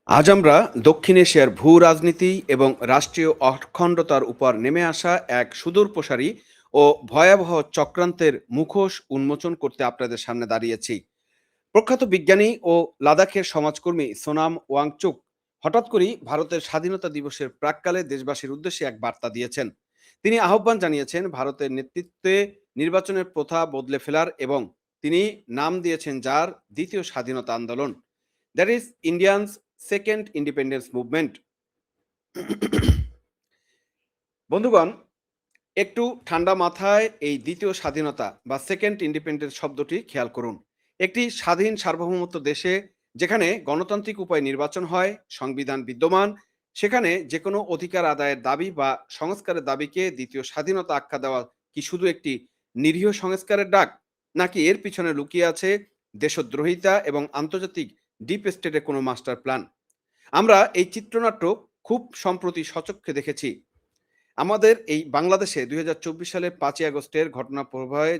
আজ আমরা দক্ষিণ এশিয়ার ভূ রাজনীতি এবং রাষ্ট্রীয় অখণ্ডতার উপর নেমে আসা এক সুদূরপ্রসারী ও ভয়াবহ চক্রান্তের মুখোশ উন্মোচন করতে আপনাদের সামনে দাঁড়িয়েছি। প্রখ্যাত বিজ্ঞানী ও লাদাখের সমাজকর্মী সোনাম ওয়াংচুক হঠাৎ করেই ভারতের স্বাধীনতা দিবসের প্রাক্কালে দেশবাসীর উদ্দেশ্যে এক বার্তা দিয়েছেন। তিনি আহ্বান জানিয়েছেন ভারতের নেতৃত্বে নির্বাচনের প্রথা বদলে ফেলার এবং তিনি নাম দিয়েছেন যার দ্বিতীয় স্বাধীনতা আন্দোলন, that is Indians second independence movement. বন্ধুগণ, একটু ঠান্ডা মাথায় এই দ্বিতীয় স্বাধীনতা বা সেকেন্ড ইন্ডিপেন্ডেন্স শব্দটি খেয়াল করুন। একটি স্বাধীন সার্বভৌমত্ব দেশে যেখানে গণতান্ত্রিক উপায়ে নির্বাচন হয়, সংবিধান বিদ্যমান, সেখানে যে কোনো অধিকার আদায়ের দাবি বা সংস্কারের দাবিকে দ্বিতীয় স্বাধীনতা আখ্যা দেওয়া কি শুধু একটি নিরীহ সংস্কারের ডাক, নাকি এর পিছনে লুকিয়ে আছে দেশদ্রোহিতা এবং আন্তর্জাতিক ডিপ স্টেটের কোনো মাস্টার প্ল্যান? আমরা এই চিত্রনাট্য খুব সম্প্রতি সচক্ষে দেখেছি। আমাদের এই বাংলাদেশে ২০২৪ সালের ৫ই আগস্টের ঘটনা প্রবাহে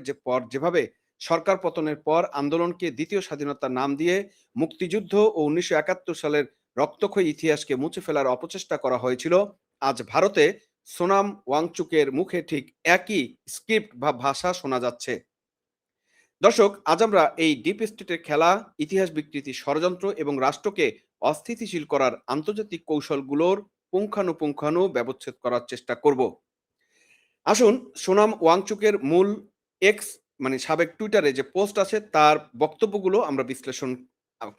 যেভাবে সরকার পতনের পর আন্দোলনকে দ্বিতীয় স্বাধীনতার নাম দিয়ে মুক্তিযুদ্ধ ও ১৯৭১ সালের রক্তক্ষয়ী ইতিহাসকে মুছে ফেলার অপচেষ্টা করা হয়েছিল, আজ ভারতে সোনাম ওয়াংচুকের মুখে ঠিক একই স্ক্রিপ্ট বা ভাষা শোনা যাচ্ছে। দর্শক, আজ আমরা এই ডিপ স্টেটের খেলা, ইতিহাস বিকৃতি, ষড়যন্ত্র এবং রাষ্ট্রকে অস্থিতিশীল করার আন্তর্জাতিক কৌশলগুলোর পুঙ্খানুপুঙ্খানু ব্যবচ্ছেদ করার চেষ্টা করব। আসুন সোনাম ওয়াংচুকের মূল এক্স মানে সাবেক টুইটারে যে পোস্ট আছে তার বক্তব্যগুলো আমরা বিশ্লেষণ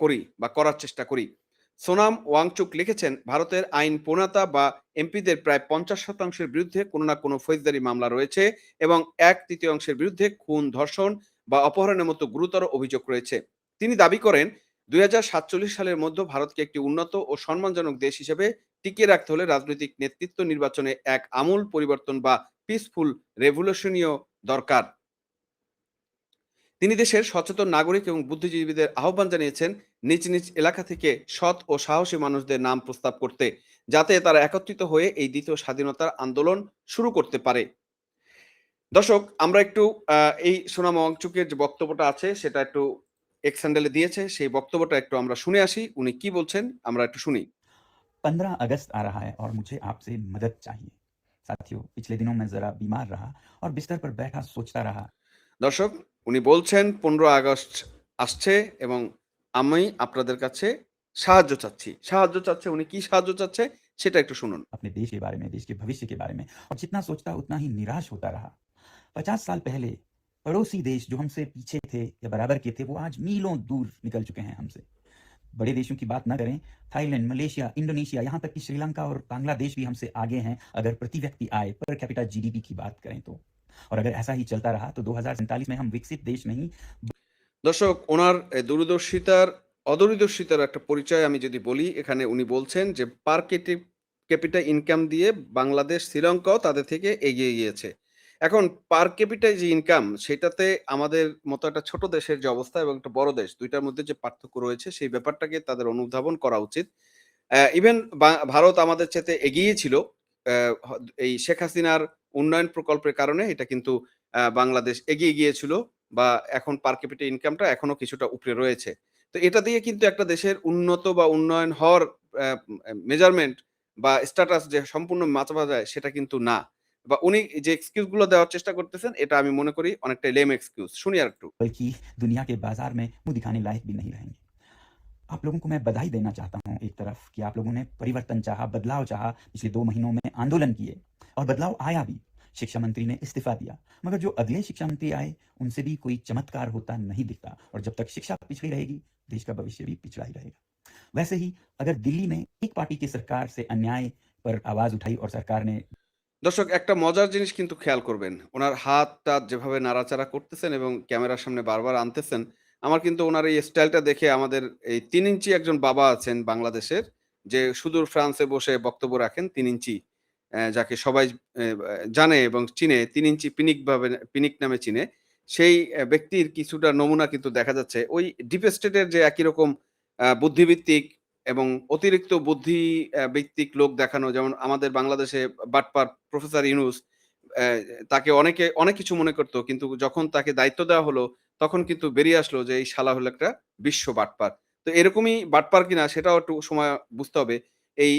করি বা করার চেষ্টা করি। সোনাম ওয়াংচুক লিখেছেন, ভারতের আইন প্রণেতা বা এমপিদের প্রায় ৫০% বিরুদ্ধে কোনো না কোনো ফৌজদারি মামলা রয়েছে এবং ১/৩ বিরুদ্ধে খুন, ধর্ষণ বা অপহরণের মতো গুরুতর অভিযোগ রয়েছে। তিনি দাবি করেন ২০৪৭ সালের মধ্যে ভারতকে একটি উন্নত ও সম্মানজনক দেশ হিসেবে টিকিয়ে রাখতে হলে রাজনৈতিক নেতৃত্ব নির্বাচনে এক আমূল পরিবর্তন বা পিসফুল রেভলিউশনীয় দরকার। তিনি দেশের সচেতন নাগরিক এবং বুদ্ধিজীবীদের আহ্বান জানিয়েছেন নিজ নিজ এলাকা থেকে সৎ ও সাহসী মানুষদের নাম প্রস্তাব করতে, যাতে তারা একত্রিত হয়ে এই দ্বিতীয় স্বাধীনতার আন্দোলন শুরু করতে পারে। দর্শক, আমরা একটু এই সোনাম ওয়াংচুকের যে বক্তব্যটা আছে সেটা একটু এক্স হ্যান্ডেলে দিয়েছে, সেই বক্তব্যটা একটু আমরা শুনে আসি। উনি কি বলছেন আমরা একটু শুনি। 15 अगस्त आ रहा है और मुझे आपसे मदद चाहिए। साथियों, पिछले दिनों मैं ज़रा बीमार रहा और बिस्तर पर बैठा सोचता रहा। দর্শক, উনি বলছেন 15 আগস্ট আসছে এবং আমি আপনাদের কাছে সাহায্য চাচ্ছি। সাহায্য চাচ্ছে, উনি কি সাহায্য চাচ্ছে সেটা একটু শুনুন। अपने देश के बारे में, देश के भविष्य के बारे में, और जितना सोचता उतना ही निराश होता रहा। 50 साल पहले पड़ोसी देश जो हमसे पीछे थे या बराबर के थे, वो आज मीलों दूर निकल चुके हैं हमसे। बड़े देशों की बात ना करें, थाईलैंड, मलेशिया, इंडोनेशिया, यहाँ तक कि श्रीलंका और बांग्लादेश भी हमसे आगे हैं अगर प्रति व्यक्ति आय, पर कैपिटा जीडीपी की बात करें तो। और अगर ऐसा ही चलता रहा तो 2047 में हम विकसित देश नहीं। দর্শক, ওনার অদূরদর্শিতার একটা পরিচয় আমি যদি বলি, এখানে উনি বলছেন যে পার ক্যাপিটা ইনকাম দিয়ে বাংলাদেশ, শ্রীলঙ্কাও তাদের থেকে এগিয়ে গিয়েছে। এখন পার ক্যাপিটা যে ইনকাম সেটাতে আমাদের মতো একটা ছোট দেশের যে অবস্থা এবং একটা বড় দেশ ২ টার মধ্যে যে পার্থক্য রয়েছে সেই ব্যাপারটাকে তাদের অনুধাবন করা উচিত। ইভেন ভারত আমাদের চাইতে এগিয়ে ছিল। অ্যা হ এই শেখ হাসিনার উন্নয়ন প্রকল্পের কারণে এটা কিন্তু বাংলাদেশ এগিয়ে গিয়েছিল বা এখন পার ক্যাপিটা ইনকামটা এখনো কিছুটা উপরে রয়েছে। তো এটা দিয়ে কিন্তু একটা দেশের উন্নত বা উন্নয়ন হওয়ার মেজারমেন্ট বা স্ট্যাটাস যে সম্পূর্ণ মাপা যায় সেটা কিন্তু না। বা উনি যে এক্সকিউজ গুলো দেওয়ার চেষ্টা করতেছেন এটা আমি মনে করি অনেকটা লেম এক্সকিউজ। শুনি আরেকটু। बल्कि दुनिया के बाजार में मुंह दिखाने लायक भी नहीं रहेंगे। आप लोगों को मैं बधाई देना चाहता हूं एक तरफ कि आप लोगों ने परिवर्तन चाहा, बदलाव चाहा, पिछले 2 महीनों में आंदोलन किए और बदलाव आया भी। शिक्षा मंत्री ने इस्तीफा दिया, मगर जो अगले शिक्षा मंत्री आए उनसे भी कोई चमत्कार होता नहीं दिखता। और जब तक शिक्षा पिछड़ी रहेगी, देश का भविष्य भी पिछड़ा ही रहेगा। वैसे ही अगर दिल्ली में एक पार्टी की सरकार से अन्याय पर आवाज उठाई और सरकार ने। দর্শক, একটা মজার জিনিস কিন্তু খেয়াল করবেন। উনার হাত-টাত যেভাবে নাড়াচাড়া করতেছেন এবং ক্যামেরার সামনে বারবার আনতেছেন, আমার কিন্তু উনার এই স্টাইলটা দেখে আমাদের এই ৩ ইঞ্চি একজন বাবা আছেন বাংলাদেশের, যে সুদূর ফ্রান্সে বসে বক্তব্য রাখেন ৩ ইঞ্চি। যাকে সবাই জানে এবং চিনে, ৩ ইঞ্চি পিনিক নামে চিনে। সেই ব্যক্তির কিছুটা নমুনা কিন্তু দেখা যাচ্ছে। ওই ডিপ স্টেটের যে একই রকম বুদ্ধিভিত্তিক এবং অতিরিক্ত বুদ্ধি ভিত্তিক লোক দেখানো, যেমন আমাদের বাংলাদেশে বাটপার প্রফেসর ইউনূস, অ্যা তাকে অনেকে অনেক কিছু মনে করত। কিন্তু যখন তাকে দায়িত্ব দেওয়া হলো, তখন কিন্তু বেরিয়ে আসলো যে এই শালা হলো একটা বিশ্ব বাটপার। তো এরকমই বাটপার কিনা সেটাও একটু সময় বুঝতে হবে। এই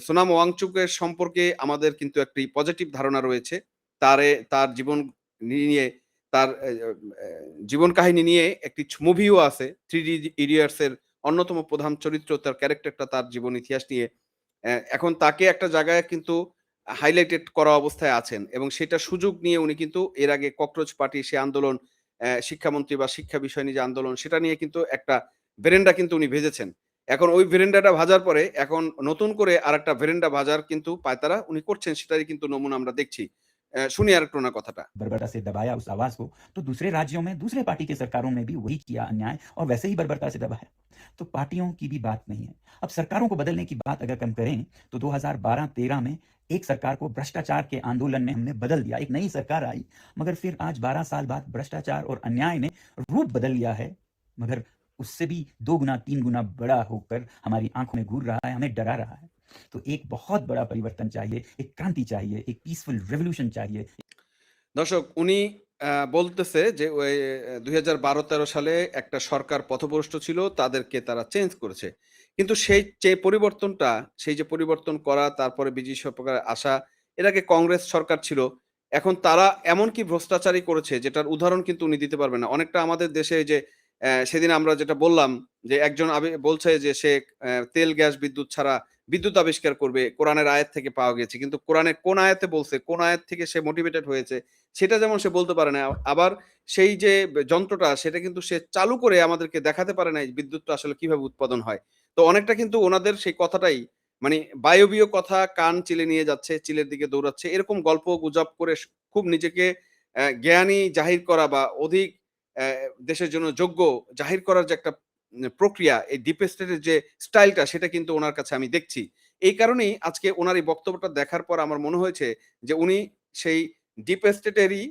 সোনাম ওয়াংচুকের সম্পর্কে আমাদের কিন্তু একটি পজিটিভ ধারণা রয়েছে। তার জীবন নিয়ে তার জীবন কাহিনী নিয়ে একটি মুভিও আছে। 'থ্রি ইডিয়টস' এর অন্যতম প্রধান চরিত্র তার ক্যারেক্টারটা তার জীবন ইতিহাস নিয়ে। এখন তাকে একটা জায়গায় কিন্তু হাইলাইটেড করা অবস্থায় আছেন এবং সেটার সুযোগ নিয়ে উনি কিন্তু এর আগে ককরোচ পার্টি সে আন্দোলন, শিক্ষামন্ত্রী বা শিক্ষা বিষয় নিয়ে যে আন্দোলন সেটা নিয়ে কিন্তু একটা ভেরেন্ডা কিন্তু উনি ভেজেছেন। এখন ওই ভেরেন্ডাটা ভাজার পরে এখন নতুন করে আরেকটা ভেরেন্ডা ভাজার কিন্তু পায়তারা উনি করছেন সেটারই কিন্তু নমুনা আমরা দেখছি। শুনি আরেকটু উনার কথাটা। बर्बरता से दबाया उस आवाज को, तो दूसरे राज्यों में दूसरे पार्टी की सरकारों ने भी वही किया अन्याय और वैसे ही बर्बरता से दबाया। तो पार्टियों की भी बात नहीं है। अब सरकारों को बदलने की बात अगर हम करें तो 2012-13 में एक सरकार को भ्रष्टाचार के आंदोलन ने हमने बदल दिया, एक नई सरकार आई, मगर फिर आज 12 साल बाद भ्रष्टाचार और अन्याय ने रूप बदल लिया है, मगर उससे भी 2 गुना 3 गुना बड़ा होकर हमारी आंखों में घूर रहा है, हमें डरा रहा है। तो एक बहुत बड़ा परिवर्तन चाहिए, एक क्रांति चाहिए, एक पीसफुल रेवोल्यूशन चाहिए। দর্শক উনি বলতেছে যে ওই ২০১২-১৩ সালে একটা সরকার পথভ্রষ্ট ছিল, তাদেরকে তারা চেঞ্জ করেছে। কিন্তু সেই যে পরিবর্তনটা, সেই যে পরিবর্তন করা, তারপরে বিজেপি সরকার আসা, এর আগে কংগ্রেস সরকার ছিল। এখন তারা এমন কি ভ্রষ্টাচারই করেছে যেটার উদাহরণ কিন্তু উনি দিতে পারবেন না। অনেকটা আমাদের দেশে যে সেদিন আমরা যেটা বললাম যে একজন বলছে যে সে তেল, গ্যাস, বিদ্যুৎ ছাড়া বিদ্যুৎ আবিষ্কার করবে। কোরআনের আয়াত থেকে পাওয়া গেছে। কিন্তু কোরআনের কোন আয়াতে বলছে, কোন আয়াত থেকে সে মোটিভেটেড হয়েছে সেটা যেমন সে বলতে পারে না। আবার সেই যে যন্ত্রটা সেটা কিন্তু সে চালু করে আমাদেরকে দেখাতে পারে নাই বিদ্যুৎটা আসলে কিভাবে উৎপাদন হয়। তো অনেকটা কিন্তু উনাদের সেই কথাটাই মানে বায়বীয় কথা কান চিলে নিয়ে যাচ্ছে, চিলের দিকে দৌড়াচ্ছে। এরকম গল্প গুজব করে খুব নিজেকে জ্ঞানী জাহির করা বা অধিক অ্যা দেশের জন্য যোগ্য জাহির করার যে একটা প্রক্রিয়া, এই ডিপ স্টেটের যে স্টাইলটা সেটা কিন্তু উনার কাছে আমি দেখছি। এই কারণেই আজকে উনার এই বক্তব্যটা দেখার পর আমার মনে হয়েছে যে উনি সেই ডিপ স্টেটেরই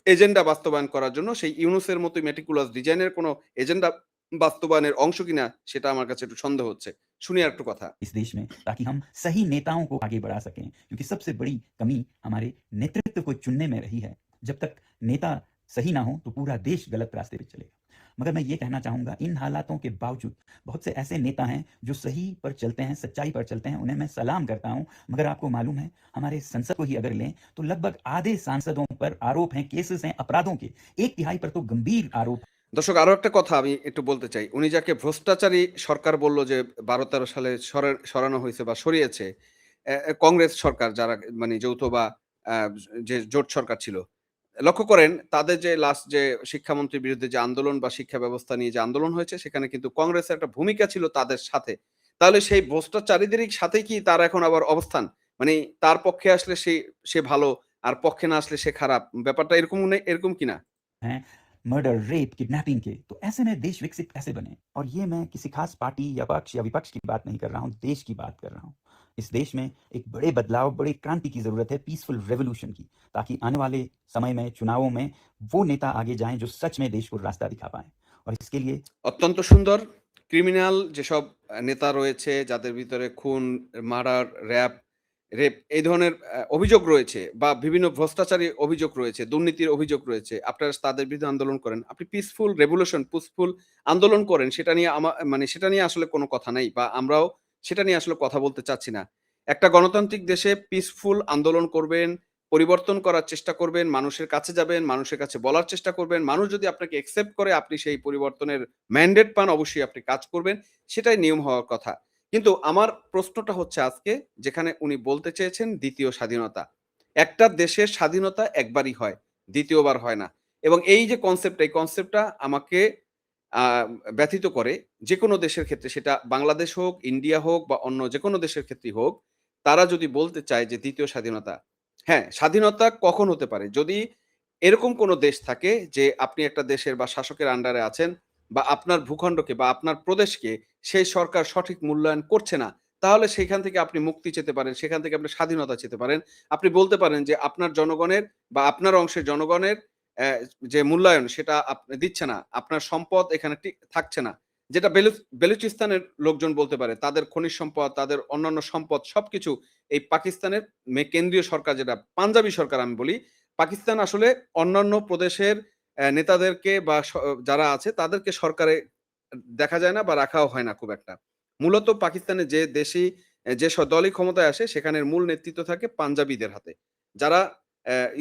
এজেন্ডা বাস্তবায়ন করার জন্য সেই ইউনূসের মতোই মেটিকুলাস ডিজাইন এর কোন এজেন্ডা বাস্তবায়নের অংশ কিনা সেটা আমার কাছে একটু সন্দেহ হচ্ছে। শুনি আরেকটু কথা। इस देश में, ताकि हम सही नेताओं को आगे बढ़ा सकें, क्योंकि सबसे बड़ी कमी हमारे नेतृत्व को चुनने में रही है। जब तक नेता सही ना हो तो पूरा देश गलत रास्ते पे चलेगा। मगर मैं ये कहना चाहूँगा, इन हालातों के बावजूद बहुत से ऐसे नेता हैं जो सही पर चलते हैं, सच्चाई पर चलते हैं, उन्हें मैं सलाम करता हूँ। मगर आपको मालूम है, हमारे संसद को ही अगर लें तो लगभग आधे सांसदों पर आरोप हैं, केसेस हैं अपराधों के, 1/3 पर तो गंभीर आरोप। দর্শক আরো একটা কথা আমি একটু বলতে চাই। উনি যাকে ভ্রষ্টাচারী সরকার বলল যে ১২-১৩ সালে সরানো হইছে বা সরিয়েছে, কংগ্রেস সরকার যারা মানে যৌথ বা আ যে জোট সরকার ছিল। লক্ষ্য করেন তাদের যে লাস্ট যে শিক্ষামন্ত্রীর বিরুদ্ধে যে আন্দোলন বা শিক্ষা ব্যবস্থা নিয়ে যে আন্দোলন হয়েছে সেখানে কিন্তু কংগ্রেসের একটা ভূমিকা ছিল তাদের সাথে। তাহলে সেই ভ্রষ্টাচারীদেরই সাথে কি তার এখন আবার অবস্থান? মানে তার পক্ষে আসলে সে ভালো আর পক্ষে না আসলে সে খারাপ। ব্যাপারটা এরকম কিনা? हैं मर्डर, रेप, किडनैपिंग के, तो ऐसे में देश विकसित कैसे बने? और ये मैं किसी खास पार्टी या पक्ष या विपक्ष की बात नहीं कर रहा हूँ, देश की बात कर रहा हूँ। इस देश में एक बड़े बदलाव, बड़ी क्रांति की ज़रूरत है, पीसफुल रेवोल्यूशन की, ताकि आने वाले समय में चुनावों में वो नेता आगे जाएँ जो सच में देश को रास्ता दिखा पाएँ। और इसके लिए অত্যন্ত সুন্দর। ক্রিমিনাল যেসব নেতা রয়েছে যাদের ভিতরে খুন, মার্ডার, রেপ এই ধরনের অভিযোগ রয়েছে বা বিভিন্ন ভ্রষ্টাচারী অভিযোগ রয়েছে, দুর্নীতির অভিযোগ রয়েছে। আপনারা তাদের বিরুদ্ধে আন্দোলন করেন। আপনি পিসফুল রেভোলিউশন, পিসফুল আন্দোলন করেন সেটা নিয়ে মানে সেটা নিয়ে আসলে কোনো কথা নাই বা আমরাও সেটা নিয়ে আসলে কথা বলতে চাচ্ছি না। একটা গণতান্ত্রিক দেশে পিসফুল আন্দোলন করবেন, পরিবর্তন করার চেষ্টা করবেন, মানুষের কাছে যাবেন, মানুষের কাছে বলার চেষ্টা করবেন। মানুষ যদি আপনাকে অ্যাকসেপ্ট করে আপনি সেই পরিবর্তনের ম্যান্ডেট পান অবশ্যই আপনি কাজ করবেন। সেটাই নিয়ম হওয়ার কথা। কিন্তু আমার প্রশ্নটা হচ্ছে আজকে যেখানে উনি বলতে চেয়েছেন দ্বিতীয় স্বাধীনতা। একটা দেশের স্বাধীনতা একবারই হয়, দ্বিতীয়বার হয় না। এবং এই যে কনসেপ্টটা, এই কনসেপ্টটা আমাকে আ ব্যথিত করে। যেকোনো দেশের ক্ষেত্রে সেটা বাংলাদেশ হোক, ইন্ডিয়া হোক বা অন্য যেকোনো দেশের ক্ষেত্রেই হোক, তারা যদি বলতে চায় যে দ্বিতীয় স্বাধীনতা। হ্যাঁ, স্বাধীনতা কখন হতে পারে? যদি এরকম কোনো দেশ থাকে যে আপনি একটা দেশের বা শাসকের আন্ডারে আছেন বা আপনার ভূখণ্ডকে বা আপনার প্রদেশকে সেই সরকার সঠিক মূল্যায়ন করছে না, তাহলে সেখান থেকে আপনি মুক্তি চেতে পারেন, সেখান থেকে আপনি স্বাধীনতা চেতে পারেন। আপনি বলতে পারেন যে আপনার জনগণের বা আপনার অংশের জনগণের যে মূল্যায়ন সেটা দিচ্ছে না। আপনার সম্পদ এখানে থাকছে না। যেটা বেলুচিস্তানের লোকজন বলতে পারে। তাদের খনিজ সম্পদ, তাদের অন্যান্য সম্পদ সবকিছু এই পাকিস্তানের কেন্দ্রীয় সরকার যেটা পাঞ্জাবি সরকার আমি বলি, পাকিস্তান আসলে অন্যান্য প্রদেশের নেতাদেরকে বা যারা আছে তাদেরকে সরকারে দেখা যায় না বা রাখাও হয় না খুব একটা। মূলত পাকিস্তানে যে দেশই যে দলই ক্ষমতায় আসে সেখানের মূল নেতৃত্ব থাকে পাঞ্জাবিদের হাতে। যারা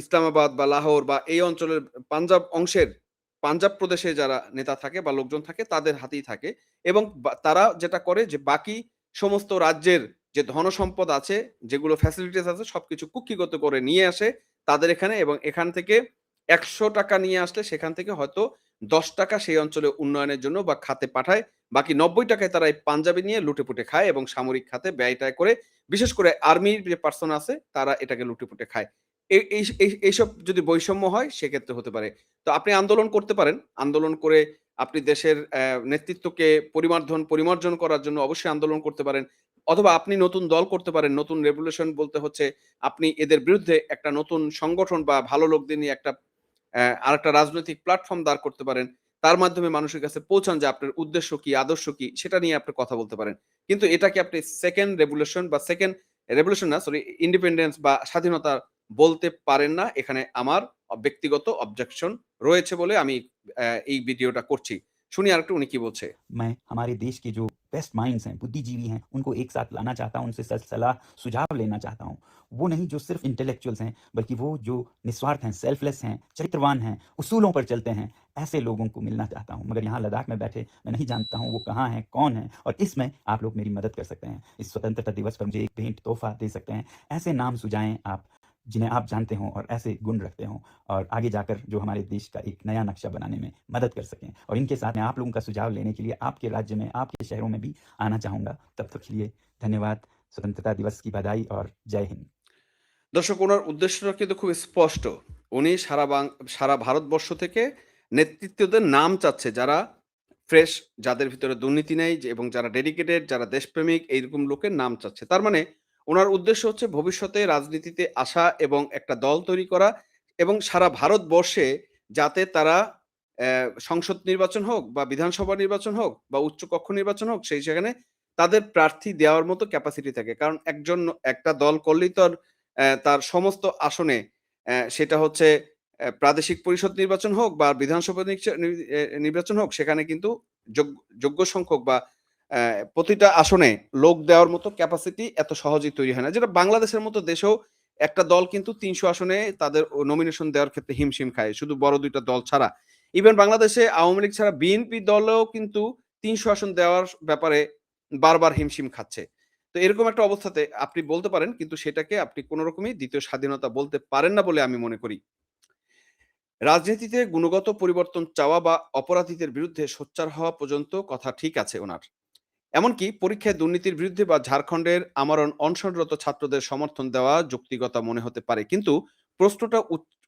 ইসলামাবাদ বা লাহোর বা এই অঞ্চলের পাঞ্জাব অংশের পাঞ্জাব প্রদেশে যারা নেতা থাকে বা লোকজন থাকে তাদের হাতেই থাকে এবং তারা যেটা করে যে বাকি সমস্ত রাজ্যের যে ধনসম্পদ আছে, যেগুলো ফ্যাসিলিটিস আছে সবকিছু কুক্ষিগত করে নিয়ে আসে তাদের এখানে এবং এখান থেকে ৳১০০ নিয়ে আসলে সেখান থেকে হয়তো ৳১০ সেই অঞ্চলে উন্নয়নের জন্য বা খাতে পাঠায়। বাকি ৳৯০ তারা এই পাঞ্জাবি নিয়ে লুটেপুটে খায় এবং সামরিক খাতে ব্যয়-ট্যায় করে বিশেষ করে আর্মির যে পার্সন আছে তারা এটাকে লুটেপুটে খায়। এইসব যদি বৈষম্য হয় সেক্ষেত্রে হতে পারে। তো আপনি আন্দোলন করতে পারেন। আন্দোলন করে আপনি দেশের নেতৃত্বকে পরিমার্জন করার জন্য অবশ্যই আন্দোলন করতে পারেন। অথবা আপনি নতুন দল করতে পারেন। নতুন রেভলিউশন বলতে হচ্ছে আপনি এদের বিরুদ্ধে একটা নতুন সংগঠন বা ভালো লোকদের নিয়ে একটা আরেকটা রাজনৈতিক প্ল্যাটফর্ম দাঁড় করতে পারেন। তার মাধ্যমে মানুষের কাছে পৌঁছান যে আপনার উদ্দেশ্য কি, আদর্শ কি সেটা নিয়ে আপনি কথা বলতে পারেন। কিন্তু এটাকে আপনি সেকেন্ড রেভলিউশন বা সেকেন্ড রেভলিউশন না সরি ইন্ডিপেন্ডেন্স বা স্বাধীনতা বলতে পারেন না। এখানে আমার ব্যক্তিগত অবজেকশন রয়েছে বলে আমি এই ভিডিওটা করছি। শুনি আরেকটু উনি কি বলছে। मैं हमारे देश के जो बेस्ट माइंड्स हैं, बुद्धिजीवी हैं, उनको एक साथ लाना चाहता हूँ, उनसे सलाह सुझाव लेना चाहता हूँ। वो नहीं जो सिर्फ इंटेलेक्चुअल्स हैं, बल्कि वो जो निस्वार्थ हैं, सेल्फलेस हैं, चरित्रवान हैं, उसूलों पर चलते हैं, ऐसे लोगों को मिलना चाहता हूँ। मगर यहाँ लद्दाख में बैठे मैं नहीं जानता हूँ वो कहाँ हैं, कौन हैं, और इसमें आप लोग मेरी मदद कर सकते हैं। इस स्वतंत्रता दिवस पर मुझे एक भेंट तोहफा दे सकते हैं। ऐसे नाम सुझाएं आप जिन्हें आप जानते हों और ऐसे गुण रखते हों, और आगे जाकर जो हमारे देश का एक नया नक्शा बनाने में मदद कर सकें। और इनके साथ मैं आप लोगों का सुझाव लेने के लिए आपके राज्य में, आपके शहरों में भी आना चाहूँगा। तब तक के लिए धन्यवाद। स्वतंत्रता दिवस की बधाई और जय हिंद। দর্শক উনার উদ্দেশ্যটা কিন্তু খুব স্পষ্ট। উনি সারা ভারতবর্ষ থেকে নেতৃত্বদের নাম চাচ্ছে যারা ফ্রেশ, যাদের ভিতরে দুর্নীতি নেই এবং যারা ডেডিকেটেড, যারা দেশপ্রেমিক এইরকম লোকের নাম চাচ্ছে। তার মানে উনার উদ্দেশ্য হচ্ছে ভবিষ্যতে রাজনীতিতে আসা এবং একটা দল তৈরি করা এবং সারা ভারতবর্ষে যাতে তারা সংসদ নির্বাচন হোক বা বিধানসভা নির্বাচন হোক বা উচ্চকক্ষ নির্বাচন হোক সেখানে তাদের প্রার্থী দেওয়ার মতো ক্যাপাসিটি থাকে। কারণ একটা দল করলেই তো আর তার সমস্ত আসনে সেটা হচ্ছে প্রাদেশিক পরিষদ নির্বাচন হোক বা বিধানসভা নির্বাচন হোক সেখানে কিন্তু যোগ্য সংখ্যক বা প্রতিটা আসনে লোক দেওয়ার মতো ক্যাপাসিটি এত সহজেই তৈরি হয় না। যেটা বাংলাদেশের মতো দেশেও একটা দল কিন্তু ৩০০ আসনে তাদের নমিনেশন দেওয়ার ক্ষেত্রে হিমশিম খায়। শুধু বড় ২ টা দল ছাড়া। ইভেন বাংলাদেশে আওয়ামী লীগ ছাড়া বিএনপি দলেও কিন্তু ৩০০ আসন দেওয়ার ব্যাপারে বারবার হিমশিম খাচ্ছে। তো এরকম একটা অবস্থাতে আপনি বলতে পারেন কিন্তু সেটাকে আপনি কোন রকমই দ্বিতীয় স্বাধীনতা বলতে পারেন না বলে আমি মনে করি। রাজনীতিতে গুণগত পরিবর্তন চাওয়া বা অপরাধীদের বিরুদ্ধে সোচ্চার হওয়া পর্যন্ত কথা ঠিক আছে উনার। এমনকি পরীক্ষায় দুর্নীতির বিরুদ্ধে বা ঝাড়খণ্ডের আমরণ অনশনরত ছাত্রদের সমর্থন দেওয়া যৌক্তিকতা মনে হতে পারে। কিন্তু প্রশ্নটা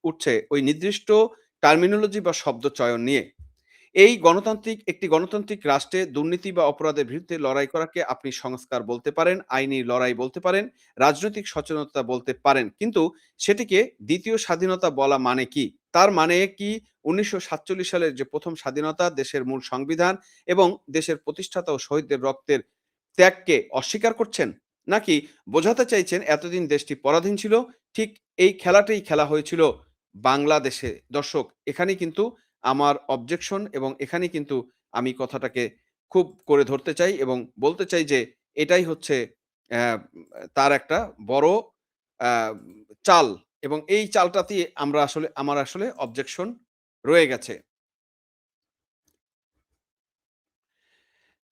উঠছে ওই নির্দিষ্ট টার্মিনোলজি বা শব্দ চয়ন নিয়ে। একটি গণতান্ত্রিক রাষ্ট্রে দুর্নীতি বা অপরাধের বিরুদ্ধে লড়াই করাকে আপনি সংস্কার বলতে পারেন, আইনি লড়াই বলতে পারেন, রাজনৈতিক সচেতনতা বলতে পারেন। কিন্তু সেটিকে দ্বিতীয় স্বাধীনতা বলা মানে কি? তার মানে কি ১৯৪৭ সালের যে ১ম স্বাধীনতা, দেশের মূল সংবিধান এবং দেশের প্রতিষ্ঠাতা ও শহীদদের রক্তের ত্যাগকে অস্বীকার করছেন? নাকি বোঝাতে চাইছেন এতদিন দেশটি পরাধীন ছিল, ঠিক এই খেলাটাই খেলা হয়েছিল বাংলাদেশে? দর্শক, এখানেই কিন্তু আমার অবজেকশন এবং এখানেই কিন্তু আমি কথাটাকে খুব করে ধরতে চাই এবং বলতে চাই যে এটাই হচ্ছে অ্যা তার একটা বড় আ চাল এবং এই চালটাতেই আমার আসলে অবজেকশন রয়ে গেছে।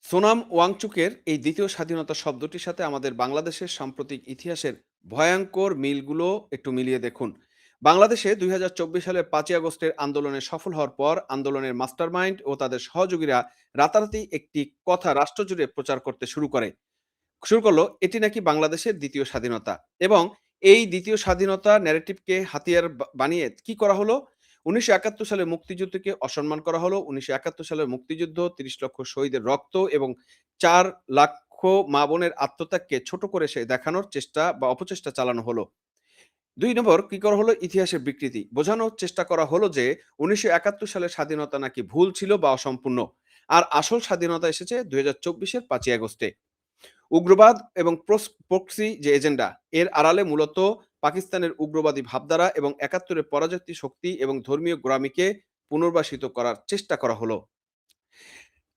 সোনাম ওয়াংচুকের এই দ্বিতীয় স্বাধীনতা শব্দটির সাথে আমাদের বাংলাদেশের সাম্প্রতিক ইতিহাসের ভয়ঙ্কর মিলগুলো একটু মিলিয়ে দেখুন। বাংলাদেশে ২০২৪ সালের ৫ই আগস্টের আন্দোলনে সফল হওয়ার পর আন্দোলনের মাস্টারমাইন্ড ও তাদের সহযোগীরা রাতারাতি একটি কথা রাষ্ট্রজুড়ে প্রচার করতে শুরু করলো এটি নাকি বাংলাদেশের দ্বিতীয় স্বাধীনতা এবং এই দ্বিতীয় স্বাধীনতা ন্যারেটিভকে হাতিয়ার বানিয়ে কি করা হলো? ১৯৭১ সালে মুক্তিযুদ্ধকে অসম্মান করা হলো। ১৯৭১ সালের মুক্তিযুদ্ধ, ৩০ লক্ষ শহীদের রক্ত এবং ৪ লাখ মা-বোনের আত্মত্যাগকে ছোট করে দেখানোর চেষ্টা বা অপচেষ্টা চালানো হলো। ২ নম্বর কি করা হলো? ইতিহাসের বিকৃতি। বোঝানোর চেষ্টা করা হলো যে ১৯৭১ সালের স্বাধীনতা নাকি ভুল ছিল বা অসম্পূর্ণ। আর আসল স্বাধীনতা এসেছে ২০২৪ এর ৫ই আগস্টে। উগ্রবাদ এবং প্রক্সি যে এজেন্ডা এর আড়ালে মূলত পাকিস্তানের উগ্রবাদী ভাবধারা এবং ৭১ পরাজয়ী শক্তি এবং ধর্মীয় গোঁড়ামিকে পুনর্বাসিত করার চেষ্টা করা হলো।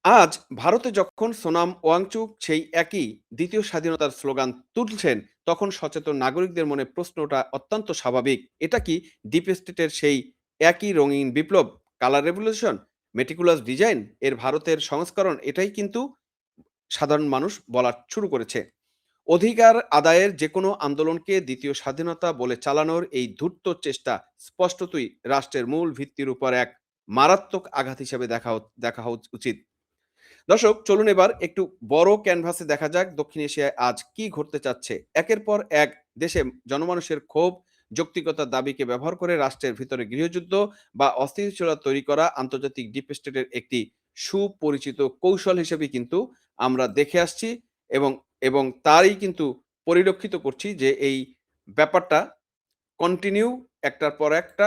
আজ ভারতে যখন সোনাম ওয়াংচুক সেই একই দ্বিতীয় স্বাধীনতার স্লোগান তুলছেন, তখন সচেতন নাগরিকদের মনে প্রশ্নটা অত্যন্ত স্বাভাবিক। এটা কি ডিপ স্টেটের সেই একই রঙিন বিপ্লব, কালার রেভলিউশন, মেটিকুলাস ডিজাইন এর ভারতের সংস্করণ? এটাই কিন্তু সাধারণ মানুষ বলা শুরু করেছে। অধিকার আদায়ের যেকোনো আন্দোলনকে দ্বিতীয় স্বাধীনতা বলে চালানোর এই ধূর্ত চেষ্টা স্পষ্টতই রাষ্ট্রের মূল ভিত্তির উপর এক মারাত্মক আঘাত হিসেবে দেখা উচিত। দর্শক, চলুন এবার একটু বড় ক্যানভাসে দেখা যাক দক্ষিণ এশিয়ায় আজ কি ঘটতে চাচ্ছে। একের পর এক দেশে জনমানুষের ক্ষোভ, যৌক্তিকতার দাবিকে ব্যবহার করে রাষ্ট্রের ভিতরে গৃহযুদ্ধ বা অস্থিতিশীলতা তৈরি করা আন্তর্জাতিক ডিপ স্টেটের একটি সুপরিচিত কৌশল হিসেবে কিন্তু আমরা দেখে আসছি, এবং এবং তারই কিন্তু পরিলক্ষিত করছি যে এই ব্যাপারটা কন্টিনিউ একটার পর একটা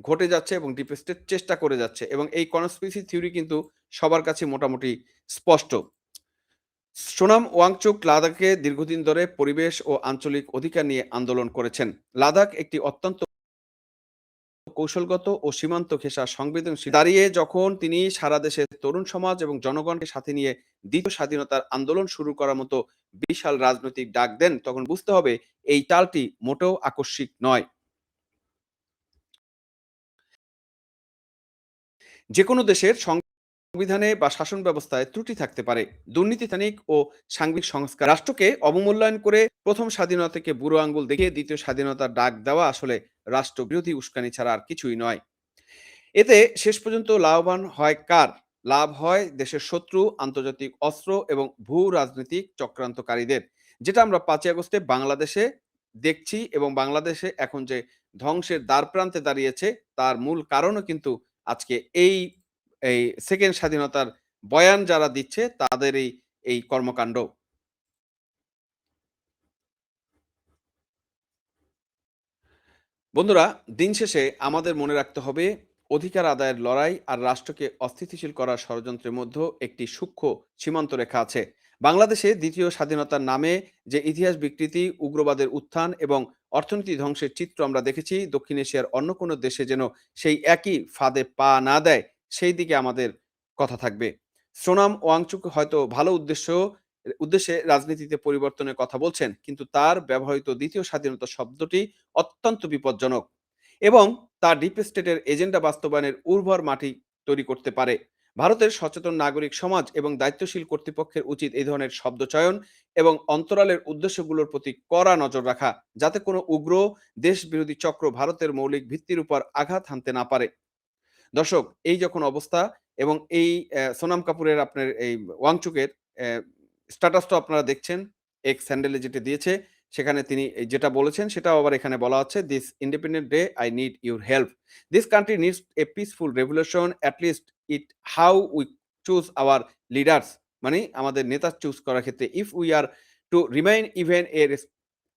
ঘটে যাচ্ছে এবং ডিপ স্টেট চেষ্টা করে যাচ্ছে, এবং এই কনস্পিরেসি থিওরি কিন্তু সবার কাছে মোটামুটি স্পষ্ট। সোনাম ওয়াংচুক লাদাখে দীর্ঘদিন ধরে পরিবেশ ও আঞ্চলিক অধিকার নিয়ে আন্দোলন করেছেন। লাদাখ একটি অত্যন্ত কৌশলগত ও সীমান্ত ঘেঁষা সংবেদনশীল দাঁড়িয়ে যখন তিনি সারা দেশের তরুণ সমাজ এবং জনগণকে সাথে নিয়ে দ্বিতীয় স্বাধীনতার আন্দোলন শুরু করার মতো বিশাল রাজনৈতিক ডাক দেন, তখন বুঝতে হবে এই চালটি মোটেও আকস্মিক নয়। যেকোনো দেশের সংবিধানে বা শাসন ব্যবস্থায় ত্রুটি থাকতে পারে। দুর্নীতিতান্ত্রিক ও সাংবিধানিক সংস্কার রাষ্ট্রকে অবমূল্যায়ন করে প্রথম স্বাধীনতাকে বুড়ো আঙ্গুল দেখিয়ে দ্বিতীয় স্বাধীনতার ডাক দেওয়া আসলে রাষ্ট্রবিরোধী উস্কানি ছাড়া আর কিছুই নয়। এতে শেষ পর্যন্ত লাভবান হয় কার? লাভ হয় দেশের শত্রু, আন্তর্জাতিক অস্ত্র এবং ভূ রাজনৈতিক চক্রান্তকারীদের। যেটা আমরা ৫ই আগস্টে বাংলাদেশে দেখছি, এবং বাংলাদেশে এখন যে ধ্বংসের দ্বারপ্রান্তে দাঁড়িয়েছে তার মূল কারণও কিন্তু আজকে এই এই সেকেন্ড স্বাধীনতার বয়ান যারা দিচ্ছে তাদেরই এই কর্মকাণ্ড। বন্ধুরা, দিন শেষে আমাদের মনে রাখতে হবে অধিকার আদায়ের লড়াই আর রাষ্ট্রকে অস্থিতিশীল করার ষড়যন্ত্রের মধ্যে একটি সূক্ষ্ম সীমান্ত রেখা আছে। বাংলাদেশে দ্বিতীয় স্বাধীনতার নামে যে ইতিহাস বিকৃতি, উগ্রবাদের উত্থান এবং অর্থনীতি ধ্বংসের চিত্র আমরা দেখেছি, দক্ষিণ এশিয়ার অন্য কোনো দেশে যেন সেই একই ফাঁদে পা না দেয়, সেই দিকে আমাদের কথা থাকবে। সোনাম ওয়াংচুক হয়তো ভালো উদ্দেশ্যে রাজনীতিতে পরিবর্তনের কথা বলছেন, কিন্তু তার ব্যবহৃত দ্বিতীয় স্বাধীনতা শব্দটি অত্যন্ত বিপজ্জনক, এবং তা ডিপ স্টেটের এজেন্ডা বাস্তবায়নের উর্বর মাটি তৈরি করতে পারে। ভারতের সচেতন নাগরিক সমাজ এবং দায়িত্বশীল কর্তৃপক্ষের উচিত এই ধরনের শব্দচয়ন এবং অন্তরালের উদ্দেশ্যগুলোর প্রতি কড়া নজর রাখা, যাতে কোনো উগ্র দেশবিরোধী চক্র ভারতের মৌলিক ভিত্তির উপর আঘাত হানতে না পারে। দর্শক, এই যখন অবস্থা, এবং এই সোনাম কাপুরের আপনার এই ওয়াংচুকের স্ট্যাটাসটা আপনারা দেখছেন, এক্স হ্যান্ডেলে যেটা দিয়েছে, সেখানে তিনি এই যেটা বলেছেন সেটাও আবার এখানে বলা হচ্ছে, this independent day I need your help. This country needs a peaceful revolution, at least it how we choose our leaders. মানে আমাদের নেতা চুজ করার ক্ষেত্রে, if we are to remain even a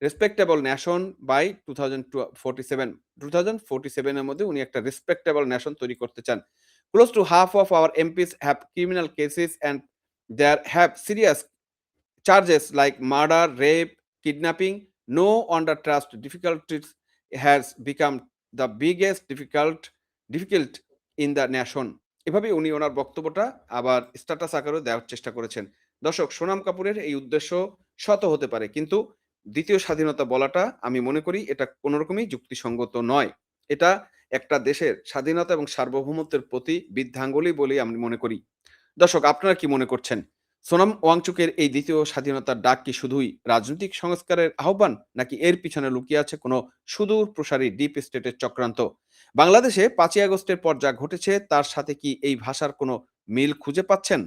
respectable nation by 2047, 2047 এর মধ্যে উনি একটা respectable nation তৈরি করতে চান। Close to half of our MPs have criminal cases, and there have serious charges like murder, rape, kidnapping. No wonder trust difficulties has become the biggest difficult in the nation. এভাবে উনি ওনার বক্তব্যটা আবার status আকারেও দেওয়ার চেষ্টা করেছেন। দর্শক, সোনাম কাপুরের এই উদ্দেশ্য শত হতে পারে, কিন্তু দ্বিতীয় স্বাধীনতা বলাটা আমি মনে করি এটা কোনোরকমই যুক্তিসঙ্গত নয়। এটা একটা দেশের স্বাধীনতা এবং সার্বভৌমত্বের প্রতি বৃদ্ধাঙ্গুলি বলেই আমি মনে করি। দর্শক, আপনারা কি মনে করছেন? সোনাম ওয়াংচুকের এই দ্বিতীয় স্বাধীনতার ডাক কি শুধুই রাজনৈতিক সংস্কারের আহ্বান, নাকি এর পিছনে লুকিয়ে আছে কোনো সুদূর প্রসারী ডিপ স্টেটের চক্রান্ত? বাংলাদেশে ৫ই আগস্টের পর যা ঘটেছে তার সাথে কি এই ভাষার কোনো মিল খুঁজে পাচ্ছেন?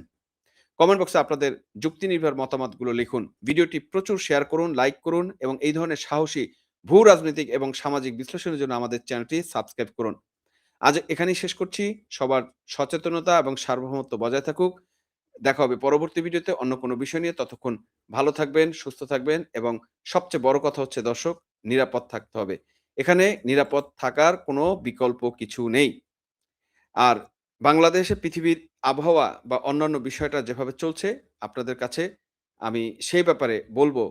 কমেন্ট বক্সে আপনাদের যুক্তিনির্ভর মতামতগুলো লিখুন। ভিডিওটি প্রচুর শেয়ার করুন, লাইক করুন, এবং এই ধরনের সাহসী ভূ রাজনৈতিক এবং সামাজিক বিশ্লেষণের জন্য আমাদের চ্যানেলটি সাবস্ক্রাইব করুন। আজ এখানেই শেষ করছি। সবার সচেতনতা এবং সার্বভৌমত্ব বজায় থাকুক। দেখা হবে পরবর্তী ভিডিওতে অন্য কোনো বিষয় নিয়ে। ততক্ষণ ভালো থাকবেন, সুস্থ থাকবেন, এবং সবচেয়ে বড় কথা হচ্ছে দর্শক, নিরাপদ থাকতে হবে। এখানে নিরাপদ থাকার কোনো বিকল্প কিছু নেই। আর বাংলাদেশে পৃথিবীর আবহাওয়া বা অন্যান্য বিষয়টা যেভাবে চলছে, আপনাদের কাছে আমি সেই ব্যাপারে বলবো,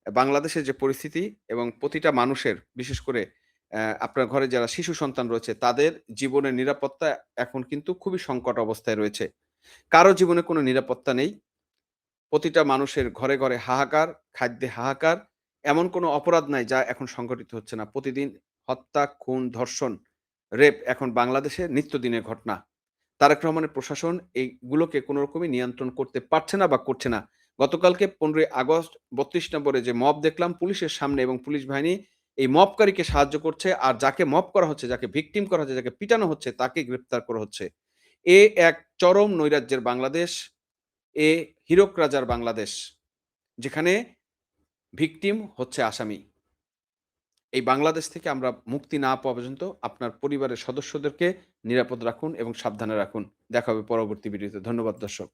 বাংলাদেশের যে পরিস্থিতি এবং প্রতিটা মানুষের, বিশেষ করে আপনার ঘরে যারা শিশু সন্তান রয়েছে তাদের জীবনের নিরাপত্তা এখন কিন্তু খুবই সংকট অবস্থায় রয়েছে। কারো জীবনে কোনো নিরাপত্তা নেই। প্রতিটা মানুষের ঘরে, ঘরে হাহাকার, খাদ্যে হাহাকার। এমন কোনো অপরাধ নাই যা এখন সংঘটিত হচ্ছে না। প্রতিদিন হত্যা, খুন, ধর্ষণ, রেপ এখন বাংলাদেশে নিত্যদিনের ঘটনা। তারেক রহমানের প্রশাসন এইগুলোকে কোনো রকমই নিয়ন্ত্রণ করতে পারছে না বা করছে না। গতকালকে ১৫ই আগস্ট ৩২ নম্বরে যে মব দেখলাম পুলিশের সামনে এবং পুলিশ বাহিনী এই মবকারীকে সাহায্য করছে। আর যাকে মব করা হচ্ছে, যাকে ভিকটিম করা হচ্ছে, যাকে পিটানো হচ্ছে তাকে গ্রেপ্তার করা হচ্ছে। এক চরম নৈরাজ্যের বাংলাদেশ, হীরক রাজার বাংলাদেশ। যেখানে ভিকটিম হচ্ছে আসামি। এই বাংলাদেশ থেকে আমরা মুক্তি না পাওয়া পর্যন্ত আপনার পরিবারের সদস্যদেরকে নিরাপদ রাখুন এবং সাবধানে রাখুন। দেখা হবে পরবর্তী ভিডিওতে। ধন্যবাদ দর্শক।